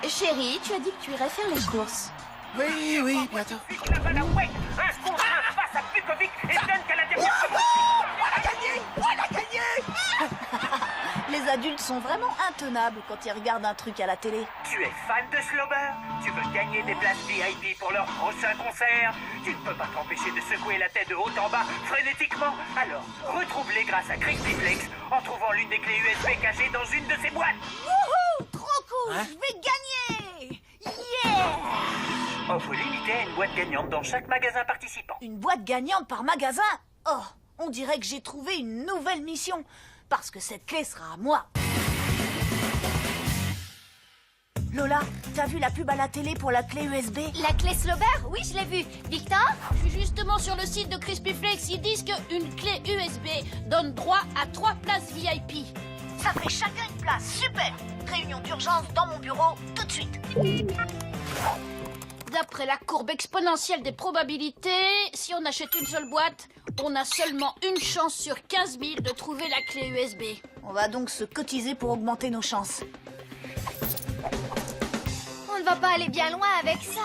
Chérie, tu as dit que tu irais faire les courses. Oui, bientôt. Un contre un face à Bukovic et donne qu'à la dernière On a gagné. Les adultes sont vraiment intenables quand ils regardent un truc à la télé. Tu es fan de Slobber? Tu veux gagner des places VIP pour leur prochain concert? Tu ne peux pas t'empêcher de secouer la tête de haut en bas frénétiquement. Alors, retrouve-les grâce à Crispy Flex en trouvant l'une des clés USB cachées dans une de ces boîtes. Wouhou! Trop cool! Hein? Je vais gagner! Yeah! Offre limitée à une boîte gagnante dans chaque magasin participant. Une boîte gagnante par magasin? Oh, on dirait que j'ai trouvé une nouvelle mission. Parce que cette clé sera à moi. Lola, t'as vu la pub à la télé pour la clé USB? La clé Slobber? Oui, je l'ai vue. Victor? Je suis justement sur le site de Crispy Flex. Ils disent qu'une clé USB donne droit à 3 places VIP. Ça fait chacun une place, super! Réunion d'urgence dans mon bureau, tout de suite. D'après la courbe exponentielle des probabilités, si on achète une seule boîte, on a seulement une chance sur 15 000 de trouver la clé USB. On va donc se cotiser pour augmenter nos chances. On ne va pas aller bien loin avec ça.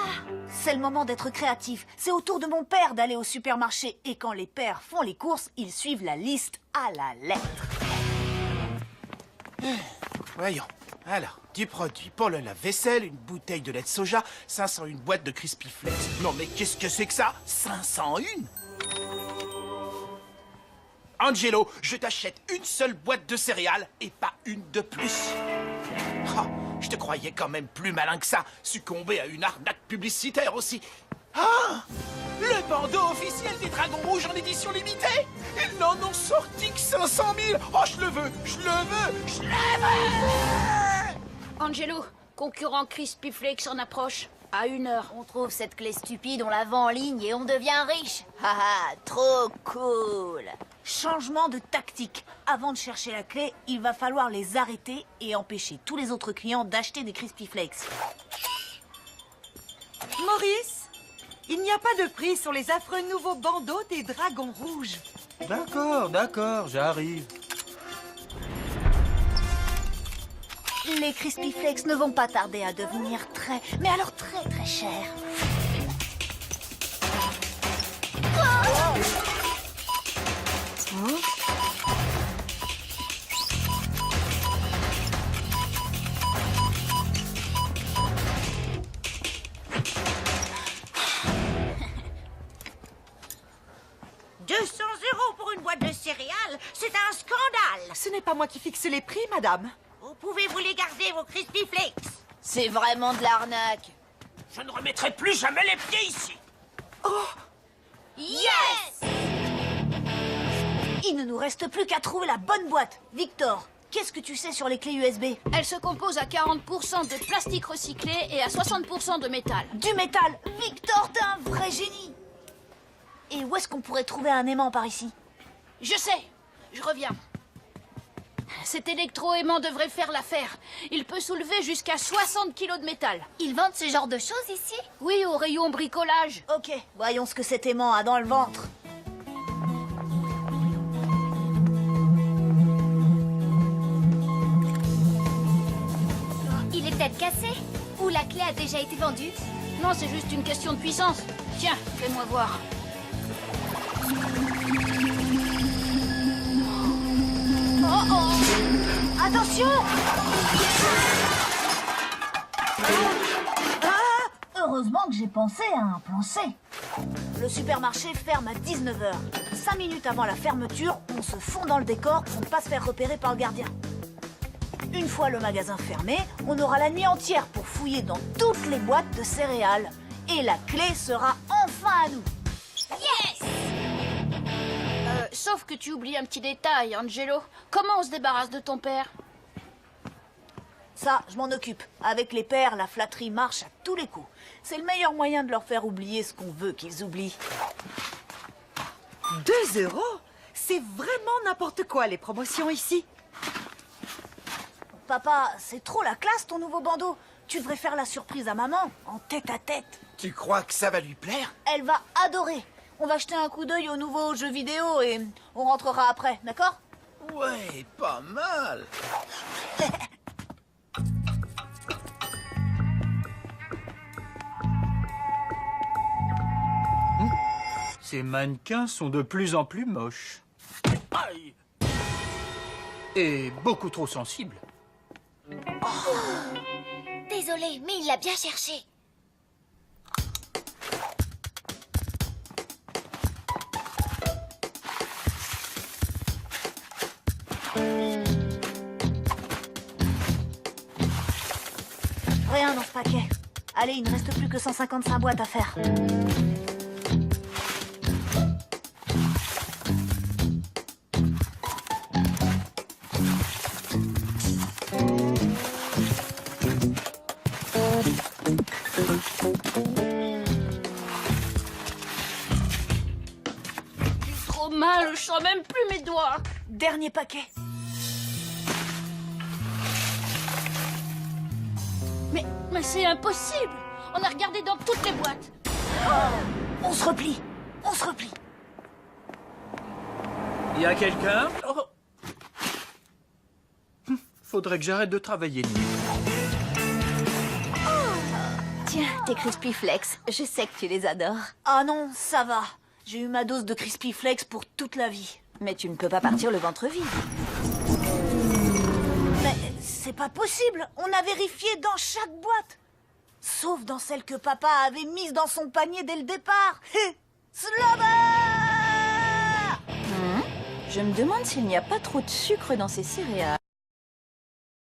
C'est le moment d'être créatif. C'est au tour de mon père d'aller au supermarché. Et quand les pères font les courses, ils suivent la liste à la lettre. Voyons. Alors, du produit pour le lave-vaisselle, une bouteille de lait de soja, 501 boîtes de Crispy Flex. Non mais qu'est-ce que c'est que ça? 501? Angelo, je t'achète une seule boîte de céréales et pas une de plus. Oh, je te croyais quand même plus malin que ça, succomber à une arnaque publicitaire aussi. Ah! Le bandeau officiel des Dragons Rouges en édition limitée? Ils n'en ont sorti que 500 000. Oh, je le veux, je le veux, je le veux! Angelo, concurrent Crispy Flex en approche. À 1 heure. On trouve cette clé stupide, on la vend en ligne et on devient riche. Haha, trop cool. Changement de tactique. Avant de chercher la clé, il va falloir les arrêter et empêcher tous les autres clients d'acheter des Crispy Flakes. Maurice, il n'y a pas de prix sur les affreux nouveaux bandeaux des Dragons Rouges. D'accord, j'arrive. Les Crispy Flakes ne vont pas tarder à devenir mais alors très chers. Pour une boîte de céréales, c'est un scandale. Ce n'est pas moi qui fixe les prix, madame. Vous pouvez vous les garder, vos Crispy Flakes. C'est vraiment de l'arnaque. Je ne remettrai plus jamais les pieds ici. Yes! Il ne nous reste plus qu'à trouver la bonne boîte. Victor, qu'est-ce que tu sais sur les clés USB? Elle se compose à 40% de plastique recyclé et à 60% de métal. Du métal. Victor, t'es un vrai génie. Et où est-ce qu'on pourrait trouver un aimant par ici? Je sais, je reviens. Cet électroaimant devrait faire l'affaire. Il peut soulever jusqu'à 60 kilos de métal. Ils vendent ce genre de choses ici? Oui, au rayon bricolage. Ok, voyons ce que cet aimant a dans le ventre. Il est peut-être cassé? Ou la clé a déjà été vendue? Non, c'est juste une question de puissance. Tiens, fais-moi voir. Attention! Heureusement que j'ai pensé à un plan C. Le supermarché ferme à 19h. 5 minutes avant la fermeture, on se fond dans le décor pour ne pas se faire repérer par le gardien. Une fois le magasin fermé, on aura la nuit entière pour fouiller dans toutes les boîtes de céréales. Et la clé sera enfin à nous. Yes! Sauf que tu oublies un petit détail, Angelo. Comment on se débarrasse de ton père? Ça, je m'en occupe. Avec les pères, la flatterie marche à tous les coups. C'est le meilleur moyen de leur faire oublier ce qu'on veut qu'ils oublient. 2 €? C'est vraiment n'importe quoi, les promotions ici. Papa, c'est trop la classe ton nouveau bandeau. Tu devrais faire la surprise à maman, en tête à tête. Tu crois que ça va lui plaire? Elle va adorer. On va jeter un coup d'œil aux nouveaux jeux vidéo et on rentrera après, d'accord? Ouais, pas mal. Ces mannequins sont de plus en plus moches. Aïe! Et beaucoup trop sensibles. Désolé, mais il l'a bien cherché. Rien dans ce paquet. Allez, il ne reste plus que 155 boîtes à faire. Trop mal, je sens même plus mes doigts. Dernier paquet. Mais c'est impossible. On a regardé dans toutes les boîtes. On se replie. On se replie. Y a quelqu'un? Oh. Faudrait que j'arrête de travailler de nuit. Tiens, tes Crispy Flex. Je sais que tu les adores. Ah non, ça va. J'ai eu ma dose de Crispy Flex pour toute la vie. Mais tu ne peux pas partir le ventre vide. Mais c'est pas possible. On a vérifié dans chaque boîte. Sauf dans celle que papa avait mise dans son panier dès le départ. Slobber! Je me demande s'il n'y a pas trop de sucre dans ces céréales.